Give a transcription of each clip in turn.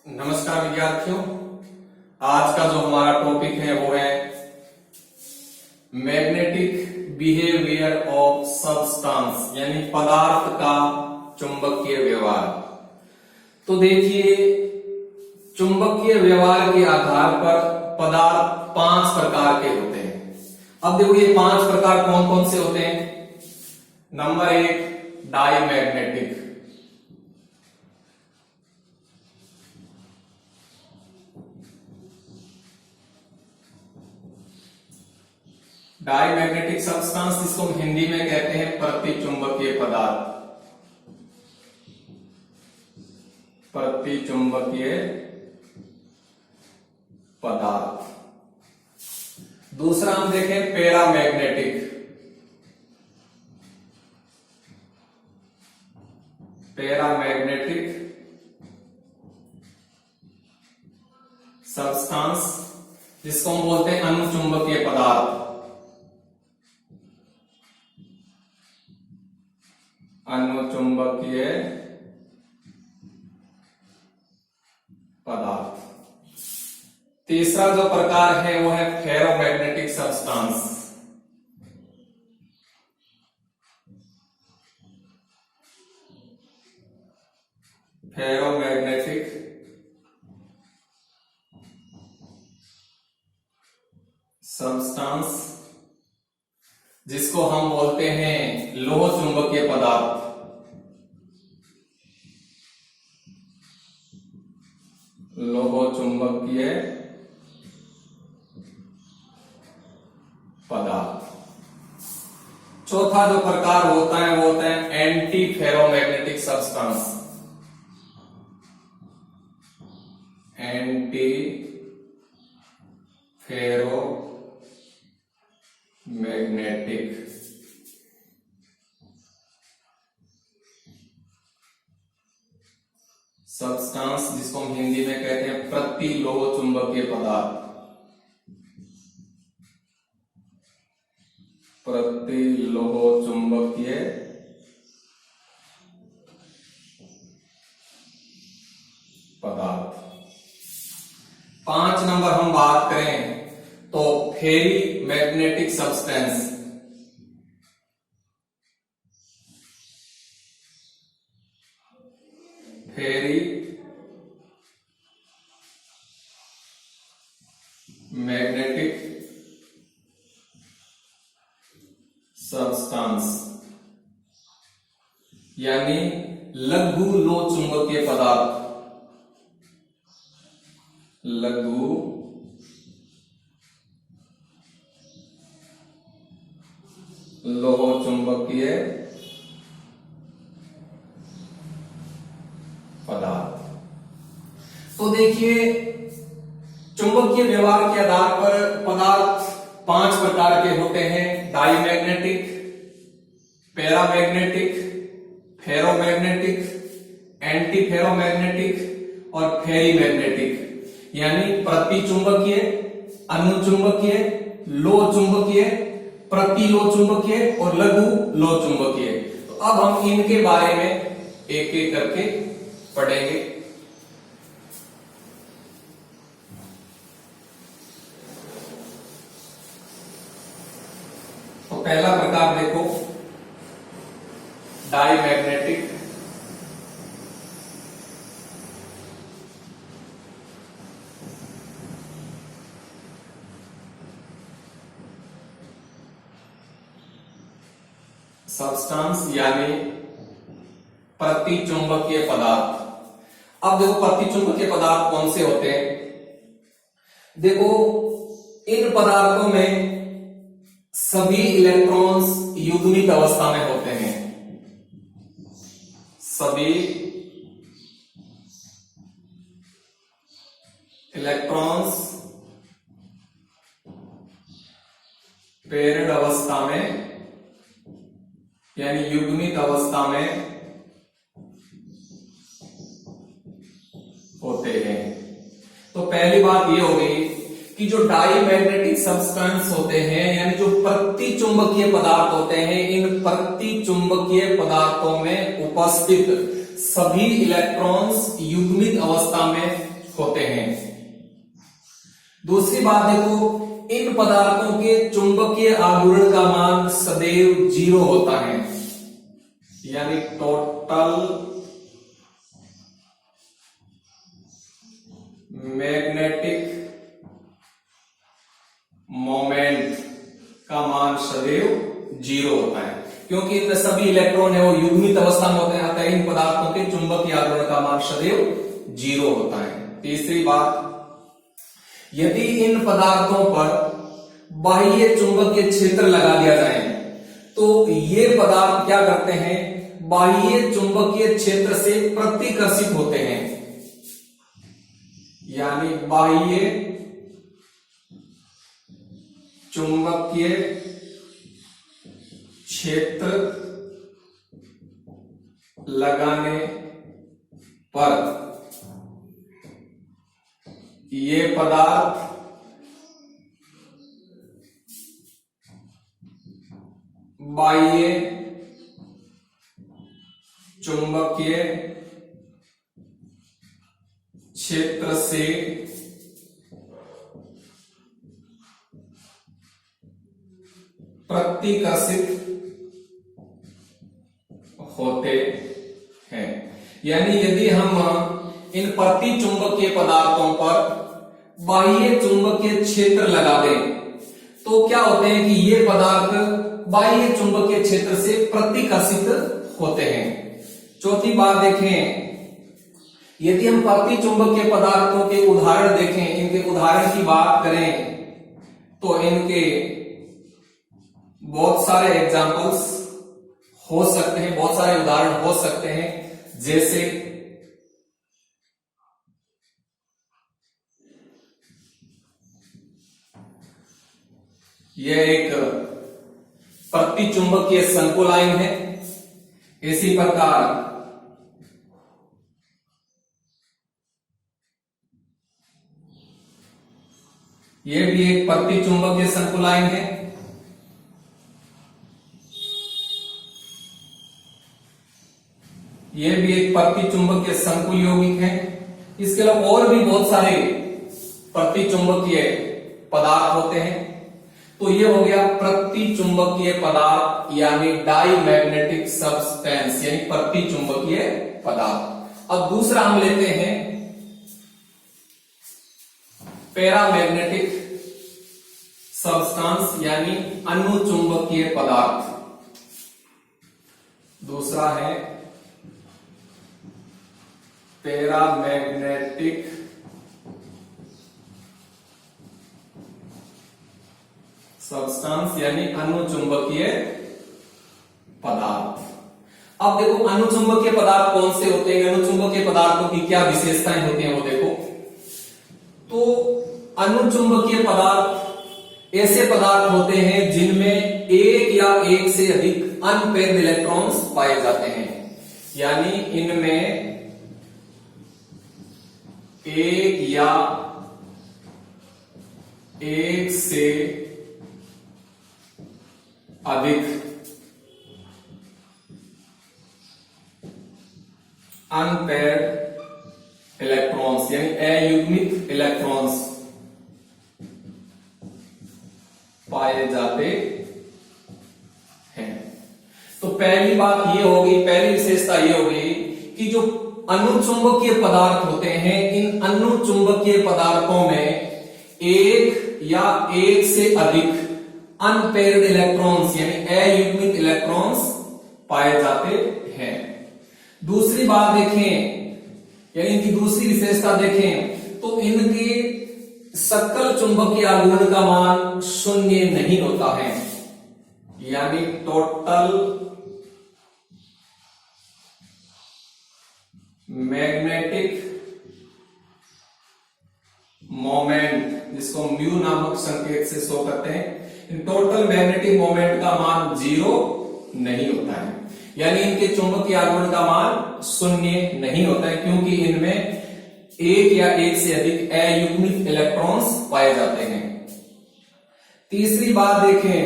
नमस्कार विद्यार्थियों। आज का जो हमारा टॉपिक है वो है मैग्नेटिक बिहेवियर ऑफ सब्सटेंस, यानी पदार्थ का चुंबकीय व्यवहार। तो देखिए, चुंबकीय व्यवहार के आधार पर पदार्थ 5 प्रकार के होते हैं। अब देखो ये 5 प्रकार कौन कौन से होते हैं। Number 1 diamagnetic. डाईमैग्नेटिक सब्सटेंस, जिसको हम हिंदी में कहते हैं प्रतिचुंबकीय पदार्थ। प्रतिचुंबकीय पदार्थ। दूसरा हम देखें पैरामैग्नेटिक। पैरामैग्नेटिक सब्सटेंस, जिसको हम बोलते हैं अनुचुंबकीय पदार्थ। अनुचुंबकीय पदार्थ। तीसरा जो प्रकार है वो है फेरोमैग्नेटिक सब्सटेंस। फेरोमैग्नेटिक सब्सटेंस, जिसको हम बोलते हैं लोह चुंबकीय पदार्थ। लोह चुंबकीय पदार्थ। चौथा जो प्रकार होता है वो होता है anti ferromagnetic substance. Anti ferro magnetic substance, जिसको हम हिंदी में कहते हैं प्रतिलोह चुंबकीय पदार्थ। प्रतिलोह चुंबकीय पदार्थ। 5 नंबर हम बात करें तो फेरी मैग्नेटिक सब्सटेंस। फेरी मैग्नेटिक सब्सटेंस, यानी लघु लोह चुंबकीय पदार्थ। लघु लोह चुंबकीय पदार्थ। तो देखिए, चुंबकीय व्यवहार के आधार पर पदार्थ 5 प्रकार के होते हैं। Diamagnetic, paramagnetic, ferromagnetic, anti ferromagnetic और फेरीमैग्नेटिक, यानी प्रतिचुंबकीय, अनुचुंबकीय, लोह चुंबकीय, प्रतिलोह चुंबकीय और लघु लोह चुंबकीय। तो अब हम इनके बारे में एक एक करके पढ़ेंगे। तो पहला प्रकार देखो, डाईमैग्नेटिक। सब्सटेंस यानी प्रतिचुंबकीय पदार्थ। अब देखो, प्रतिचुंबकीय पदार्थ कौन से होते हैं। देखो, इन पदार्थों में सभी इलेक्ट्रॉन्स युग्मित अवस्था में होते हैं। सभी इलेक्ट्रॉन्स पेयर्ड अवस्था में, यानी युग्मित अवस्था में होते हैं। तो पहली बात यह हो गई कि जो डाईमैग्नेटिक सब्सटेंस होते हैं, यानी जो प्रतिचुंबकीय पदार्थ होते हैं, इन प्रतिचुंबकीय पदार्थों में उपस्थित सभी इलेक्ट्रॉन्स युग्मित अवस्था में होते हैं। दूसरी बात देखो, इन पदार्थों के चुंबकीय आघूर्ण का मान सदैव 0 होता है, यानी टोटल मैग्नेटिक मोमेंट का मान सदैव 0 होता है, क्योंकि इनमें सभी इलेक्ट्रॉन है वो युग्मित अवस्था में होते हैं, अतः इन पदार्थों के चुंबकीय आघूर्ण का मान सदैव 0 होता है। तीसरी बात, यदि इन पदार्थों पर बाह्य चुंबकीय क्षेत्र लगा दिया जाए तो ये पदार्थ क्या करते हैं, बाह्य चुंबकीय क्षेत्र से प्रतिकर्षित होते हैं, यानी बाह्य चुंबकीय क्षेत्र लगाने पर ये पदार्थ बाह्य चुंबकीय क्षेत्र से प्रतिकर्षित होते हैं। यानी यदि हम इन प्रति चुंबकीय पदार्थों पर बाह्य चुंबकीय क्षेत्र लगा दें तो क्या होते हैं कि ये पदार्थ बाह्य चुंबकीय क्षेत्र से प्रतिकर्षित होते हैं। चौथी बात देखें, यदि हम प्रति चुंबकीय पदार्थों के उदाहरण देखें, इनके उदाहरण की बात करें तो इनके बहुत सारे एग्जाम्पल्स हो सकते हैं, बहुत सारे उदाहरण हो सकते हैं, जैसे यह एक प्रति चुंबकीय संकुलाइन है। इसी प्रकार यह भी एक प्रति चुंबकीय संकुलाइन है। यह भी एक प्रति चुंबकीय संकुल यौगिक है। इसके अलावा और भी बहुत सारे प्रति चुंबकीय पदार्थ होते हैं। तो ये हो गया प्रति चुंबकीय पदार्थ यानी डाईमैग्नेटिक सब्सटेंस, यानी प्रति चुंबकीय पदार्थ। अब दूसरा हम लेते हैं पैरामैग्नेटिक सब्सटेंस यानी अनुचुंबकीय पदार्थ। दूसरा है पैरामैग्नेटिक सब्सटेंस यानी अनुचुंबकीय पदार्थ। अब देखो अनुचुंबकीय पदार्थ कौन से होते हैं, अनुचुंबकीय पदार्थों की क्या विशेषताएं होती हैं वो देखो। तो अनुचुंबकीय पदार्थ ऐसे पदार्थ होते हैं जिनमें एक या एक से अधिक अनपेयर्ड इलेक्ट्रॉन्स पाए जाते हैं, यानी इनमें एक या एक से अधिक अनपेयर्ड इलेक्ट्रॉन्स यानी अयुग्मित इलेक्ट्रॉन्स पाए जाते हैं। तो पहली बात ये होगी, पहली विशेषता ये होगी कि जो अनुचुंबकीय पदार्थ होते हैं, इन अनुचुंबकीय पदार्थों में एक या एक से अधिक अनपेयर्ड इलेक्ट्रॉन्स यानी अयुग्मित इलेक्ट्रॉन्स पाए जाते हैं। दूसरी बात देखें, यानी इनकी दूसरी विशेषता देखें तो इनके सकल चुंबकीय आघूर्ण का मान 0 नहीं होता है, यानी टोटल मैग्नेटिक मोमेंट, जिसको म्यू नामक संकेत से शो करते हैं, टोटल मैग्नेटिक मोमेंट का मान 0 नहीं होता है, यानी इनके चुंबकीय आघूर्ण का मान 0 नहीं होता है, क्योंकि इनमें एक या एक से अधिक अयुग्मित इलेक्ट्रॉन्स पाए जाते हैं। तीसरी बात देखें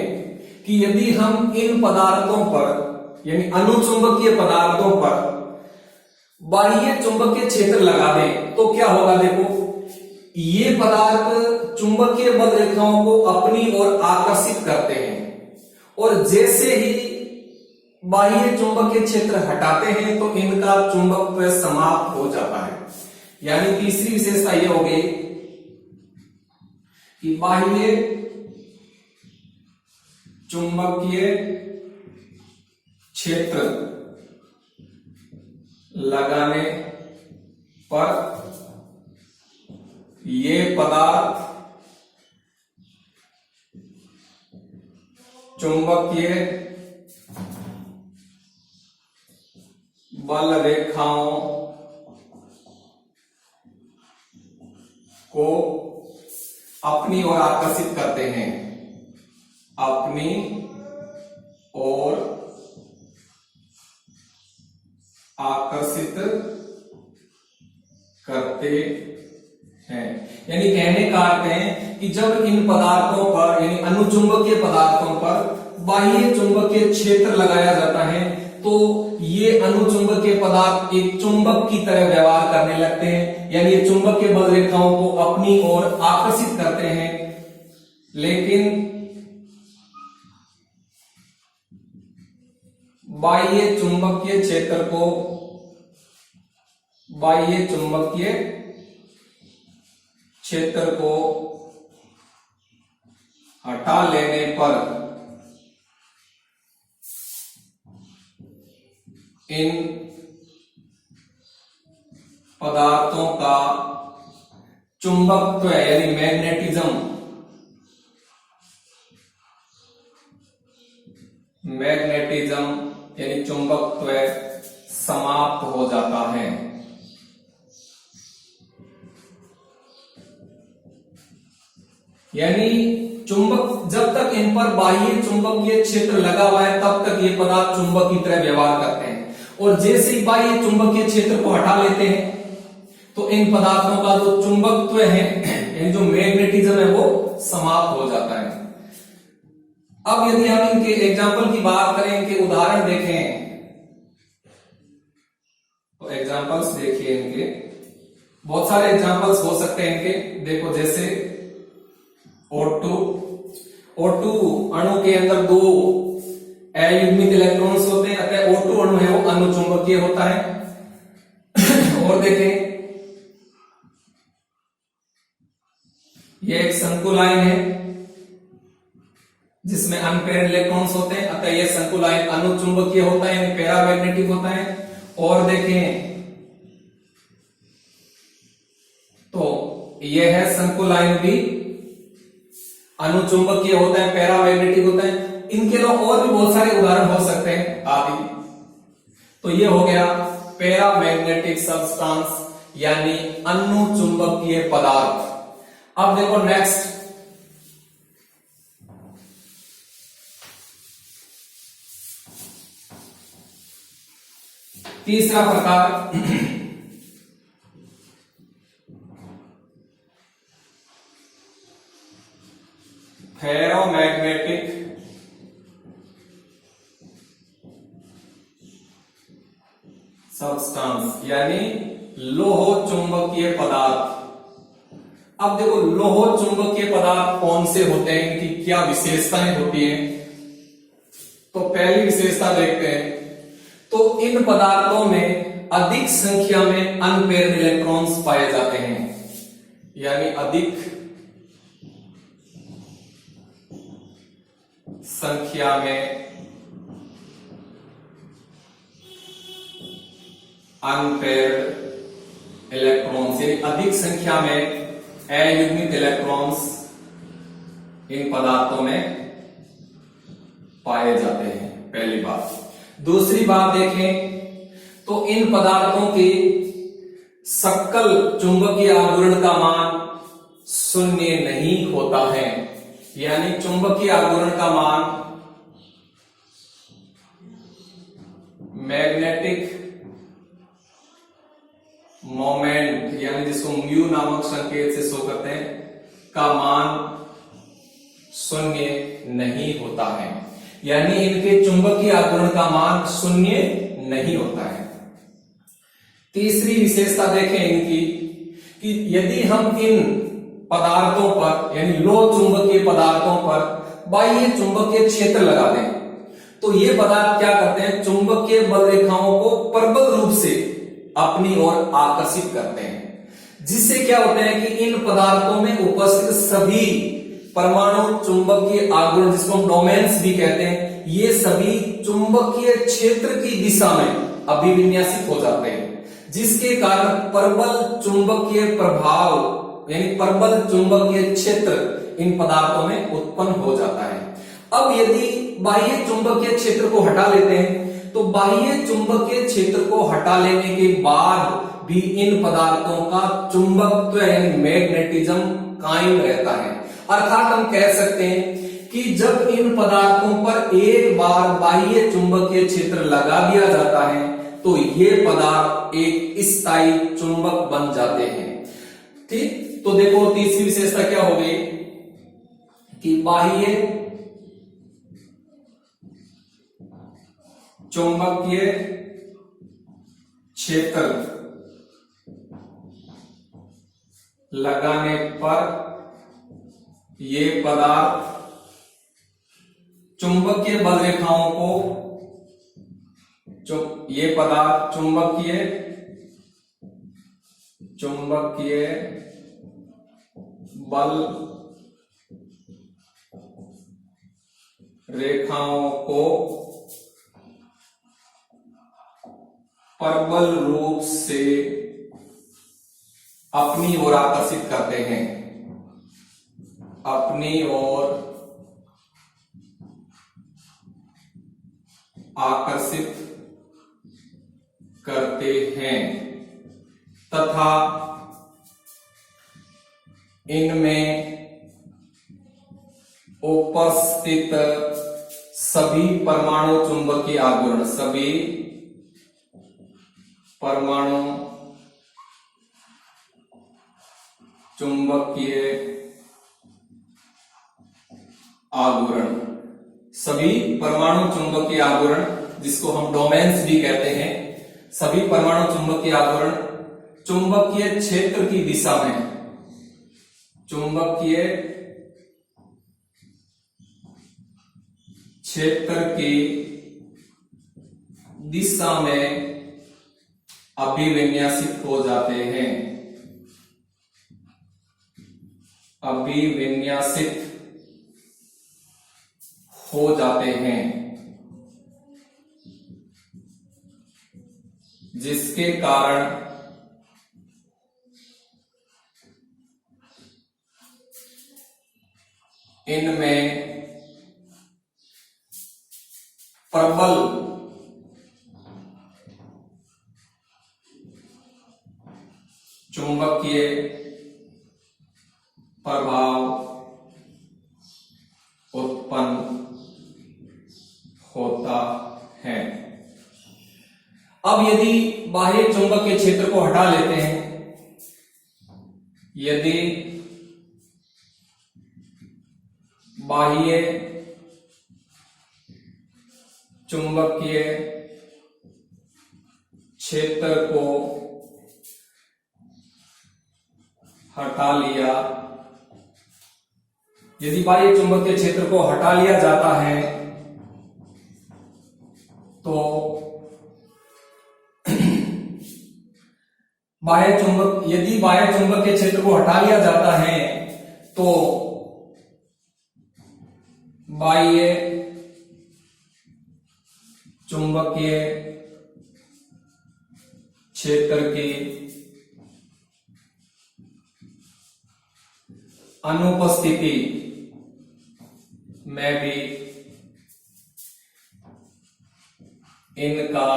कि यदि हम इन पदार्थों पर यानी अनुचुंबकीय पदार्थों पर बाह्य चुंबकीय क्षेत्र लगा दें तो क्या होगा। देखो ये पदार्थ चुंबकीय बल रेखाओं को अपनी ओर आकर्षित करते हैं और जैसे ही बाह्य चुंबकीय क्षेत्र हटाते हैं तो इनका चुंबकत्व समाप्त हो जाता है। यानी तीसरी विशेषता यह होगी कि बाह्य चुंबकीय क्षेत्र लगाने पर ये पदार्थ चुंबकीय बल रेखाओं को अपनी ओर आकर्षित करते हैं, अपनी ओर आकर्षित करते हैं। यानी कहने का अर्थ है कि जब इन पदार्थों पर यानी अनुचुंबकीय पदार्थों पर बाह्य चुंबकीय क्षेत्र लगाया जाता है तो ये अनुचुंबकीय पदार्थ एक चुंबक की तरह व्यवहार करने लगते हैं, यानी ये चुंबकीय बल रेखाओं को अपनी ओर आकर्षित करते हैं। लेकिन बाह्य चुंबकीय क्षेत्र को हटा लेने पर इन पदार्थों का चुंबकत्व यानी मैग्नेटिज्म यानी चुंबकत्व समाप्त हो जाता है। यानी चुंबक जब तक इन पर बाह्य चुंबकीय क्षेत्र लगा हुआ है तब तक ये पदार्थ चुंबक की तरह व्यवहार करते हैं और जैसे ही बाह्य चुंबकीय क्षेत्र को हटा लेते हैं तो इन पदार्थों का जो चुंबकत्व है यानी जो मैग्नेटिज्म है वो समाप्त हो जाता है। अब यदि हम इनके एग्जाम्पल की बात करें, इनके उदाहरण देखें तो एग्जाम्पल्स देखिए इनके बहुत सारे एग्जाम्पल्स हो सकते हैं इनके। देखो जैसे O2 अणु के अंदर दो अयुग्मित इलेक्ट्रॉन्स होते हैं, अतः O2 अणु है वो अनुचुंबकीय होता है। और देखें यह एक संकुलाइन है जिसमें अनपेयर्ड इलेक्ट्रॉन्स होते हैं, अतः यह संकुलाइन अनुचुंबकीय होता है यानी पैरामैग्नेटिक होता है। और देखें तो यह है संकुलाइन भी अनुचुंबकीय होता है, पैरामैग्नेटिक होता है। इनके अलावा और भी बहुत सारे उदाहरण हो सकते हैं आदि। तो ये हो गया पैरामैग्नेटिक सब्सटेंस यानी अनुचुंबकीय पदार्थ। अब देखो नेक्स्ट तीसरा प्रकार फेरोमैग्नेटिक सब्सटेंस यानी लोह चुंबकीय पदार्थ। अब देखो लोह चुंबकीय पदार्थ कौन से होते हैं, इनकी क्या विशेषताएं होती हैं। तो पहली विशेषता देखते हैं तो इन पदार्थों में अधिक संख्या में अनपेयर्ड इलेक्ट्रॉन्स पाए जाते हैं, यानी अधिक संख्या में अनपेयर्ड इलेक्ट्रॉन्स यानी अधिक संख्या में अयुग्मित इलेक्ट्रॉन्स इन पदार्थों में पाए जाते हैं, पहली बात। दूसरी बात देखें तो इन पदार्थों की सकल चुंबकीय आघूर्ण का मान शून्य नहीं होता है, यानी चुंबकीय आघूर्ण का मान मैग्नेटिक मोमेंट यानी जिसको म्यू नामक संकेत से शो करते हैं का मान शून्य नहीं होता है, यानी इनके चुंबकीय आघूर्ण का मान शून्य नहीं होता है। तीसरी विशेषता देखें इनकी कि यदि हम इन पदार्थों पर यानी लोह चुंबकीय पदार्थों पर बाह्य चुंबकीय क्षेत्र लगा दें तो ये पदार्थ क्या करते हैं, चुंबकीय बल रेखाओं को प्रबल रूप से अपनी ओर आकर्षित करते हैं, जिससे क्या होता है कि इन पदार्थों में उपस्थित सभी परमाणु चुंबकीय आघूर्ण, जिसको हम डोमेन्स भी कहते हैं, ये सभी चुंबकीय क्षेत्र की दिशा में अभिविन्यासित हो जाते हैं, जिसके कारण प्रबल चुंबकीय प्रभाव यानी प्रबल चुंबकीय क्षेत्र इन पदार्थों में उत्पन्न हो जाता है। अब यदि बाह्य चुंबकीय क्षेत्र को हटा लेते हैं तो बाह्य चुंबकीय क्षेत्र को हटा लेने के बाद भी इन पदार्थों का चुंबकत्व यानी मैग्नेटिज्म कायम रहता है। अर्थात हम कह सकते हैं कि जब इन पदार्थों पर एक बार बाह्य चुंबकीय क्षेत्र लगा दिया जाता है तो ये पदार्थ एक स्थायी चुंबक बन जाते हैं। ठीक, तो देखो तीसरी विशेषता क्या हो गई कि बाह्य चुंबकीय क्षेत्र लगाने पर ये पदार्थ चुंबकीय बल रेखाओं को ये पदार्थ चुंबकीय बल रेखाओं को प्रबल रूप से अपनी ओर आकर्षित करते हैं, अपनी ओर आकर्षित करते हैं तथा इनमें उपस्थित सभी परमाणु चुंबकीय आघूर्ण, सभी परमाणु चुंबकीय आघूर्ण, सभी परमाणु चुंबकीय आघूर्ण जिसको हम डोमेन्स भी कहते हैं, सभी परमाणु चुंबकीय आघूर्ण चुंबकीय क्षेत्र की दिशा में, चुंबकीय क्षेत्र की दिशा में अभिविन्यासित हो जाते हैं, अभिविन्यासित हो जाते हैं, जिसके कारण इनमें प्रबल चुंबकीय प्रभाव उत्पन्न होता है। अब यदि बाह्य चुंबकीय क्षेत्र को हटा लेते हैं, यदि बाह्य चुंबकीय क्षेत्र को हटा लिया, यदि बाह्य चुंबकीय क्षेत्र को हटा लिया जाता है तो यदि बाह्य चुंबकीय क्षेत्र को हटा लिया जाता है तो बाह्य चुंबकीय क्षेत्र की अनुपस्थिति में भी इनका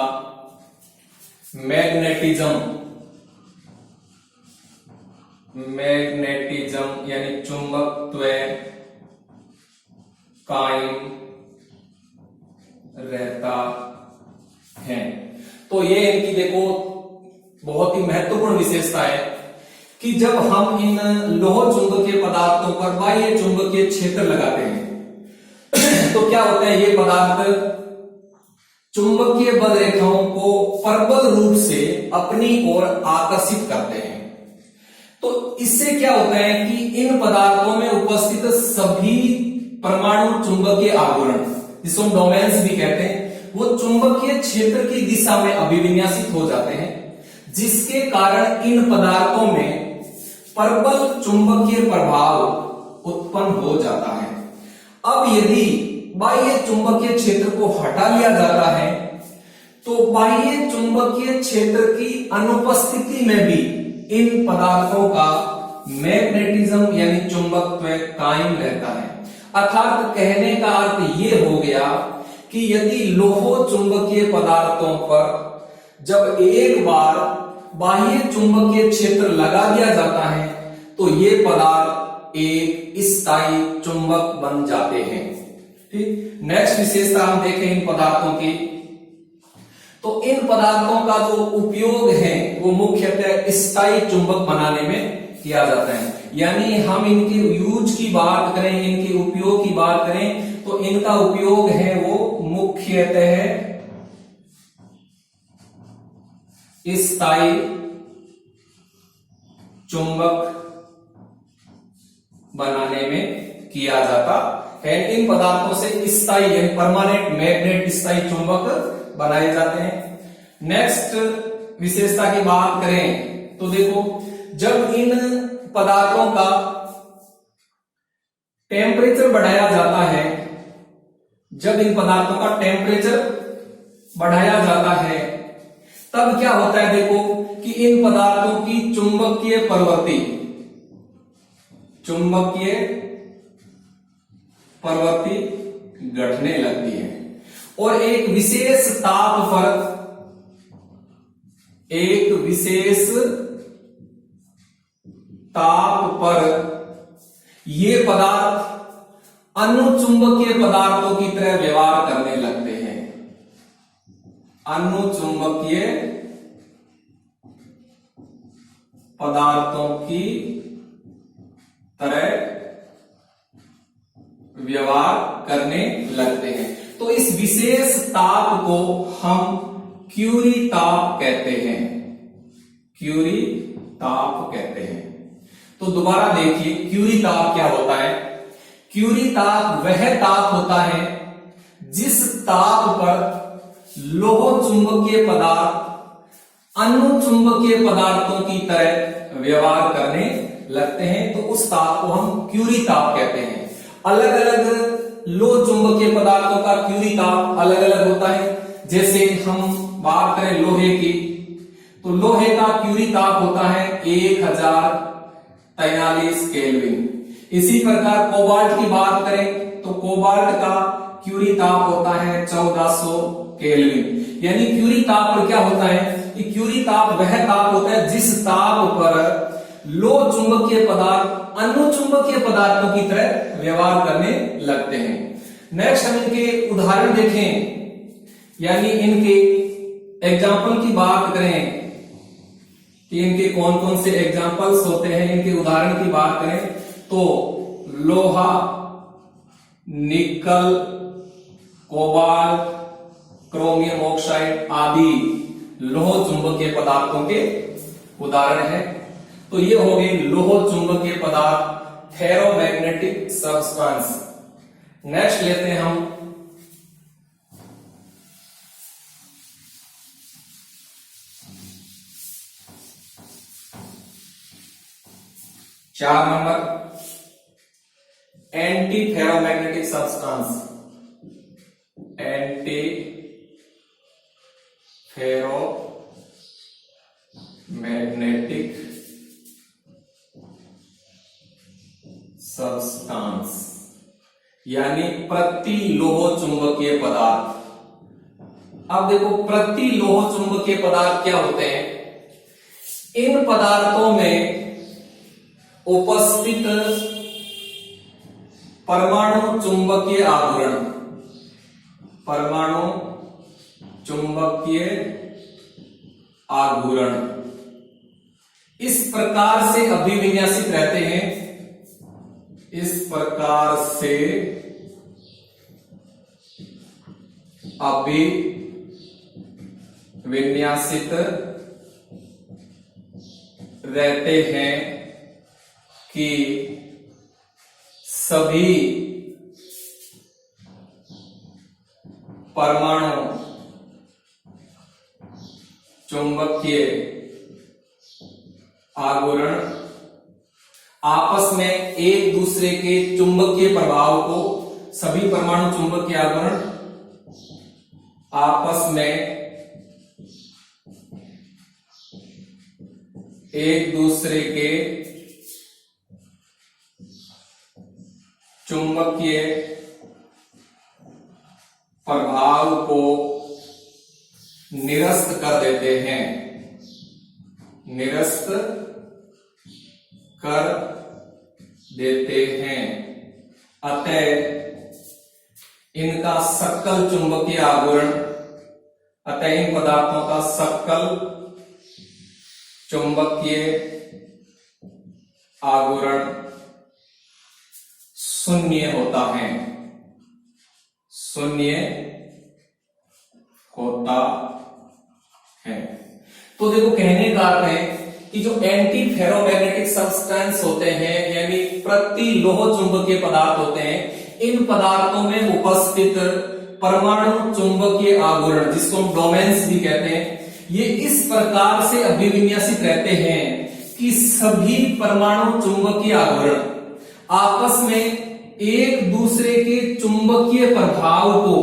मैग्नेटिज्म यानी चुंबकत्व कायम रहता है। तो ये इनकी देखो बहुत ही महत्वपूर्ण विशेषता है कि जब हम इन लोह चुंबकीय पदार्थों पर बाह्य चुंबकीय क्षेत्र लगाते हैं तो क्या होता है, ये पदार्थ चुंबकीय बल रेखाओं को प्रबल रूप से अपनी ओर आकर्षित करते हैं। तो तो इससे क्या होता है कि इन पदार्थों में उपस्थित सभी परमाणु चुंबकीय आवरण, जिसको हम डोमेन्स भी कहते हैं, वो चुंबकीय क्षेत्र की दिशा में अभिविन्यासित हो जाते हैं, जिसके कारण इन पदार्थों में प्रबल चुंबकीय प्रभाव उत्पन्न हो जाता है। अब यदि बाह्य चुंबकीय क्षेत्र को हटा लिया जाता है तो बाह्य चुंबकीय क्षेत्र की अनुपस्थिति में भी इन पदार्थों का मैग्नेटिज्म यानी चुंबकत्व कायम रहता है। अर्थात कहने का अर्थ ये हो गया कि यदि लोह चुंबकीय पदार्थों पर जब एक बार बाह्य चुंबकीय क्षेत्र लगा दिया जाता है तो ये पदार्थ एक स्थायी चुंबक बन जाते हैं। ठीक, नेक्स्ट विशेषता हम देखें इन पदार्थों की। तो इन पदार्थों का जो उपयोग है वो मुख्यतः स्थायी चुंबक बनाने में किया जाता है। यानी हम इनके यूज की बात करें, इनके उपयोग की बात करें तो इनका उपयोग है वो मुख्यतः स्थायी चुंबक बनाने में किया जाता है। इन पदार्थों से स्थायी यानी परमानेंट मैग्नेट, स्थायी चुंबक बनाए जाते हैं। नेक्स्ट विशेषता की बात करें तो देखो, जब इन पदार्थों का टेम्परेचर बढ़ाया जाता है, जब इन पदार्थों का टेम्परेचर बढ़ाया जाता है तब क्या होता है, देखो कि इन पदार्थों की चुंबकीय प्रवृत्ति घटने लगती है और एक विशेष ताप पर ये पदार्थ अनुचुंबकीय पदार्थों की तरह व्यवहार करने लगते हैं। अनुचुंबकीय पदार्थों की तरह व्यवहार करने लगते हैं। तो इस विशेष ताप को हम क्यूरी ताप कहते हैं। क्यूरी ताप कहते हैं। तो दोबारा देखिए, क्यूरी ताप क्या होता है? क्यूरी ताप वह ताप होता है जिस ताप पर लोह चुंबकीय पदार्थ अनुचुंबकीय पदार्थों की तरह व्यवहार करने लगते हैं, तो उस ताप को हम क्यूरी ताप कहते हैं। अलग अलग लोह चुंबकीय पदार्थों का क्यूरी ताप अलग अलग होता है। जैसे हम बात करें लोहे की, तो लोहे का क्यूरी ताप होता है 1043 केल्विन। इसी प्रकार कोबाल्ट की बात करें तो कोबाल्ट का क्यूरी ताप होता है 1400 केल्विन। यानी क्यूरी ताप पर क्या होता है कि क्यूरी ताप वह ताप होता है जिस ताप पर लोह चुंबकीय पदार्थ अनुचुंबकीय पदार्थों की तरह व्यवहार करने लगते हैं। नेक्स्ट हम इनके उदाहरण देखें, यानी इनके एग्जाम्पल की बात करें कि इनके कौन कौन से एग्जाम्पल्स होते हैं, इनके उदाहरण की बात करें तो लोहा, निकल, कोबाल्ट, क्रोमियम ऑक्साइड आदि लोह चुंबकीय पदार्थों के उदाहरण हैं। तो ये हो गए लोह चुंबकीय पदार्थ, फेरोमैग्नेटिक सब्सटेंस। नेक्स्ट लेते हैं हम चार number, anti ferromagnetic substance. Anti ferromagnetic substance यानी प्रतिलोह चुंबकीय पदार्थ। अब देखो, प्रतिलोह चुंबकीय पदार्थ क्या होते हैं? इन पदार्थों में उपस्थित परमाणु चुंबकीय आवरण, परमाणु चुंबकीय आघूर्ण इस प्रकार से अभिविन्यासित रहते हैं, इस प्रकार से अभिविन्यासित रहते हैं कि सभी परमाणु चुंबकीय आघूर्ण आपस में एक दूसरे के चुंबकीय प्रभाव को, सभी परमाणु चुंबकीय आघूर्ण आपस में एक दूसरे के चुंबकीय प्रभाव को निरस्त कर देते हैं, निरस्त कर देते हैं। अतः इनका सकल चुंबकीय आघूर्ण, अतः इन पदार्थों का सकल चुंबकीय आघूर्ण शून्य होता है, शून्य होता है। तो देखो, कहने का अर्थ है कि जो एंटी फेरोमैग्नेटिक सब्सटेंस होते हैं, यानी प्रतिलोह चुंबकीय पदार्थ होते हैं, इन पदार्थों में उपस्थित परमाणु चुंबकीय आघूर्ण, जिसको हम डोमेन्स भी कहते हैं, ये इस प्रकार से अभिविन्यासित रहते हैं कि सभी परमाणु चुंबकीय आघूर्ण आपस में एक दूसरे के चुंबकीय प्रभाव को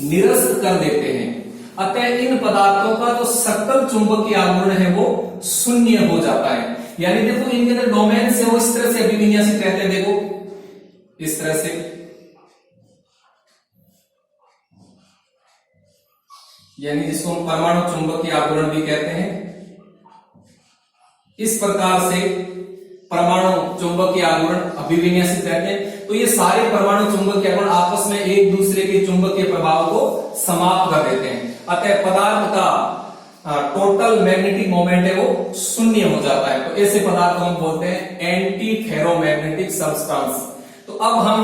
निरस्त कर देते हैं। अतः इन पदार्थों का जो सकल चुंबकीय आघूर्ण है वो शून्य हो जाता है। यानी देखो, इनके अंदर डोमेन से वो इस तरह से अभिविन्यासित रहते हैं, देखो इस तरह से, यानी जिसको हम परमाणु चुंबकीय आघूर्ण भी कहते हैं। इस प्रकार से परमाणु चुंबकीय आघूर्ण अभिविन्यासित रहते हैं। तो ये सारे परमाणु चुंबकीय आघूर्ण आपस में एक दूसरे के चुंबकीय प्रभाव को समाप्त कर देते हैं। अतः पदार्थ का टोटल मैग्नेटिक मोमेंट है वो शून्य हो जाता है। तो ऐसे पदार्थ को हम बोलते हैं एंटी फेरोमैग्नेटिक सब्सटेंस। तो अब हम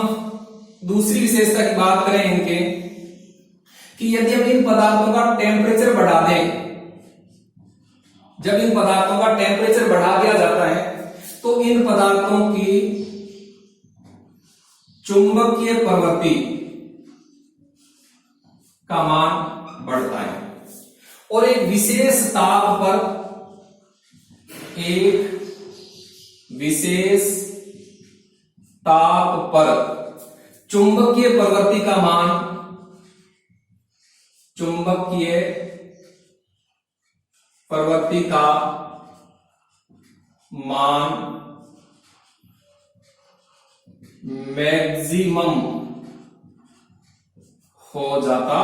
दूसरी विशेषता की बात करें इनके, कि यदि हम इन पदार्थों का टेम्परेचर बढ़ा दें, जब इन पदार्थों का टेम्परेचर बढ़ा दिया जाता है तो इन पदार्थों की चुंबकीय प्रवृत्ति का मान बढ़ता है और एक विशेष ताप पर, एक विशेष ताप पर चुंबकीय प्रवृत्ति का मान, चुंबकीय प्रवृत्ति का मान मैक्सिमम हो जाता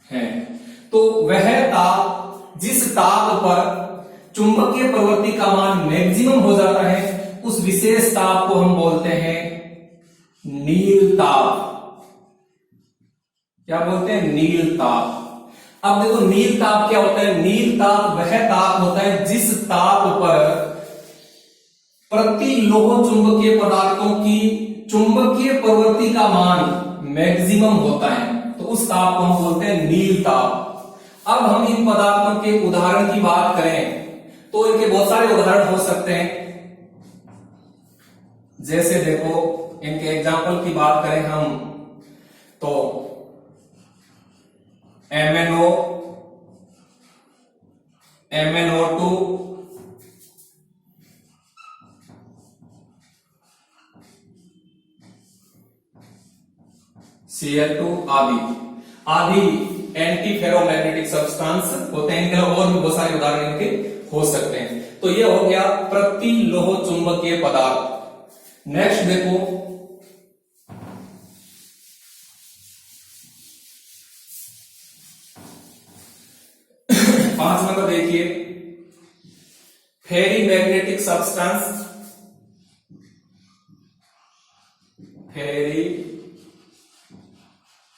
है। तो वह ताप, जिस ताप पर चुंबकीय प्रवृत्ति का मान मैक्सिमम हो जाता है, उस विशेष ताप को हम बोलते हैं नील ताप। क्या बोलते हैं? नील ताप। अब देखो, नील ताप क्या होता है? नील ताप वह ताप होता है जिस ताप पर प्रतिलोह चुंबकीय पदार्थों की चुंबकीय प्रवृत्ति का मान मैक्सिमम होता है, तो उस ताप को हम बोलते हैं नील ताप। अब हम इन पदार्थों के उदाहरण की बात करें तो इनके बहुत सारे उदाहरण हो सकते हैं। जैसे देखो, इनके एग्जाम्पल की बात करें हम तो MnO, MnO2, Cl2 आदि एंटी फेरोमैग्नेटिक सब्सटेंस होते हैं। इनके और भी बहुत सारे उदाहरण इनके हो सकते हैं। तो ये हो गया प्रतिलोह चुंबकीय पदार्थ। नेक्स्ट देखो, पांच नंबर देखिए, फेरी मैग्नेटिक सब्सटेंस, फेरी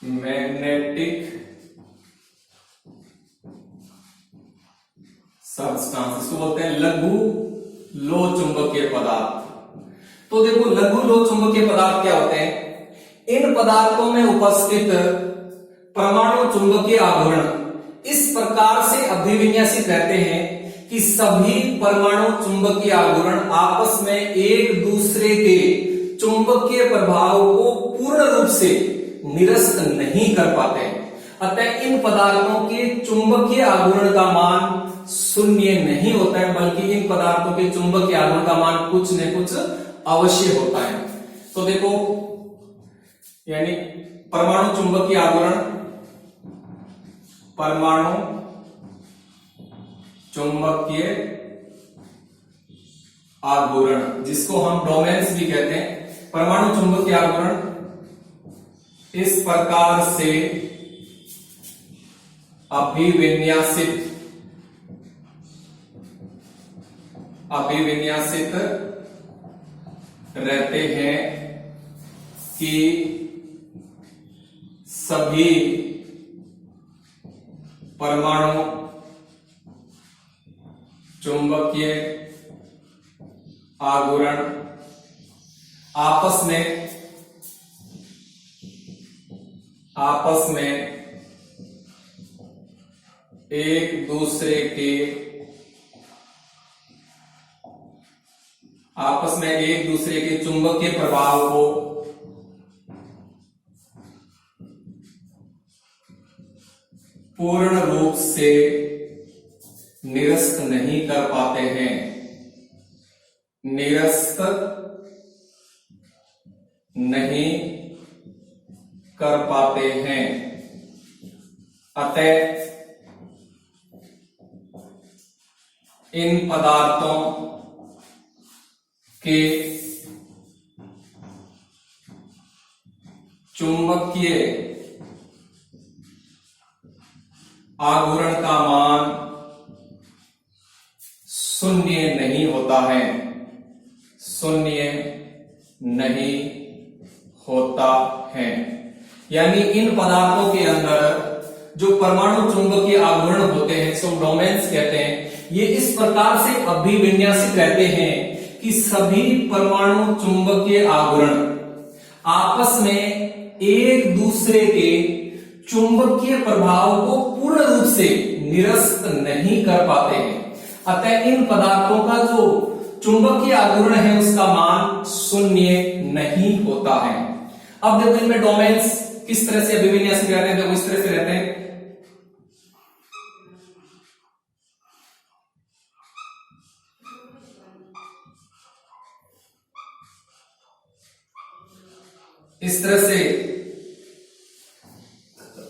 मैग्नेटिक सब्सटेंस, इसको बोलते हैं लघु लो चुंबकीय पदार्थ। तो देखो, लघु लो चुंबकीय पदार्थ क्या होते हैं? इन पदार्थों में उपस्थित परमाणु चुंबकीय आघूर्ण इस प्रकार से अभिविन्यासित रहते हैं कि सभी परमाणु चुंबकीय आघूर्ण आपस में एक दूसरे के चुंबकीय प्रभाव को पूर्ण रूप से निरस्त नहीं कर पाते। अतः इन पदार्थों के चुंबकीय आघूर्ण का मान शून्य नहीं होता है, बल्कि इन पदार्थों के चुंबकीय आघूर्ण का मान कुछ न कुछ अवश्य होता है। तो देखो, यानी परमाणु चुंबकीय आघूर्ण, परमाणु चुंबकीय आघूर्ण जिसको हम डोमेन्स भी कहते हैं, परमाणु चुंबकीय आघूर्ण इस प्रकार से अभिविन्यासित रहते हैं कि सभी परमाणु चुंबकीय आघूर्ण आपस में एक दूसरे के चुंबकीय प्रभाव को पूर्ण रूप से निरस्त नहीं कर पाते हैं, निरस्त नहीं कर पाते हैं। अतः इन पदार्थों के चुंबकीय आघूर्ण का मान शून्य नहीं होता है, शून्य नहीं होता है। यानी इन पदार्थों के अंदर जो परमाणु चुंबकीय आघूर्ण होते हैं, इसको डोमेन्स कहते हैं, ये इस प्रकार से अभिविन्यासित रहते हैं कि सभी परमाणु चुंबकीय आघूर्ण आपस में एक दूसरे के चुंबकीय प्रभाव को पूर्ण रूप से निरस्त नहीं कर पाते हैं। अतः इन पदार्थों का जो चुंबकीय आघूर्ण है उसका मान शून्य नहीं होता है। अब देखो इनमें डोमेन्स किस तरह से अभिविन्यासित रहते हैं, देखो इस तरह से रहते हैं। इस तरह से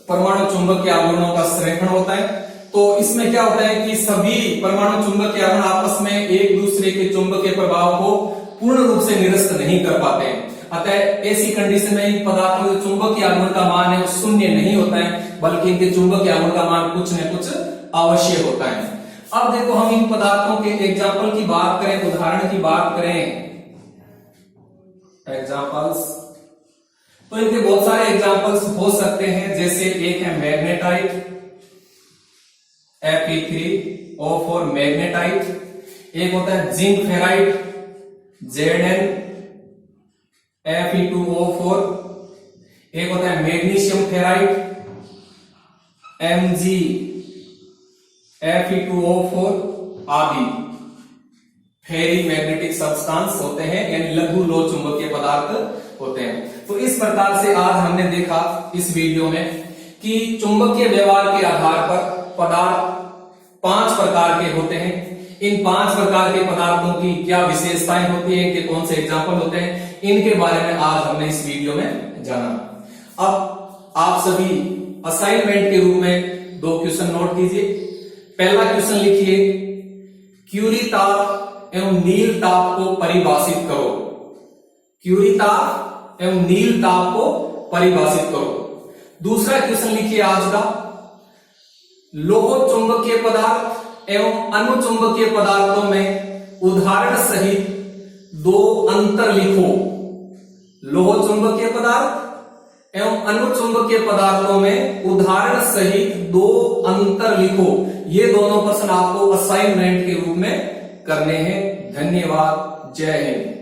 परमाणु चुंबकीय आघूर्णों का संरेखण होता है। तो इसमें क्या होता है कि सभी परमाणु चुंबकीय आघूर्ण आपस में एक दूसरे के चुंबकीय प्रभाव को पूर्ण रूप से निरस्त नहीं कर पाते हैं। अतः ऐसी कंडीशन में इन पदार्थों के चुंबकीय आघूर्ण का मान है शून्य नहीं होता है, बल्कि इनके चुंबकीय आघूर्ण का मान कुछ न कुछ अवश्य होता है। अब देखो हम इन पदार्थों के एग्जाम्पल की बात करें, उदाहरण की बात करें, एग्जाम्पल्स, तो इनके बहुत सारे एग्जाम्पल्स हो सकते हैं। जैसे एक है मैग्नेटाइट, Fe3O4 मैग्नेटाइट, एक होता है जिंक फेराइट, ZnFe2O4, एक होता है मैग्नीशियम फेराइट, MgFe2O4 आदि फेरी मैग्नेटिक सब्सटेंस होते हैं, यानी लघु लोह चुंबकीय पदार्थ होते हैं। तो इस प्रकार से आज हमने देखा इस वीडियो में कि चुंबकीय व्यवहार के आधार पर पदार्थ 5 प्रकार के होते हैं। इन 5 प्रकार के पदार्थों की क्या विशेषताएं होती हैं, इनके कौन से एग्जाम्पल होते हैं, इनके बारे में आज हमने इस वीडियो में जाना। अब आप सभी असाइनमेंट के रूप में 2 क्वेश्चन नोट कीजिए। पहला क्वेश्चन लिखिए, क्यूरी ताप एवं नील ताप को परिभाषित करो। क्यूरी ताप एवं नील ताप को परिभाषित करो। दूसरा क्वेश्चन लिखिए आज का, लोह चुंबकीय पदार्थ एवं अनुचुंबकीय पदार्थों में उदाहरण सहित 2 अंतर लिखो। लोह चुंबकीय पदार्थ एवं अनुचुंबकीय पदार्थों में उदाहरण सहित 2 अंतर लिखो। ये दोनों प्रश्न आपको असाइनमेंट के रूप में करने हैं। धन्यवाद। जय हिंद।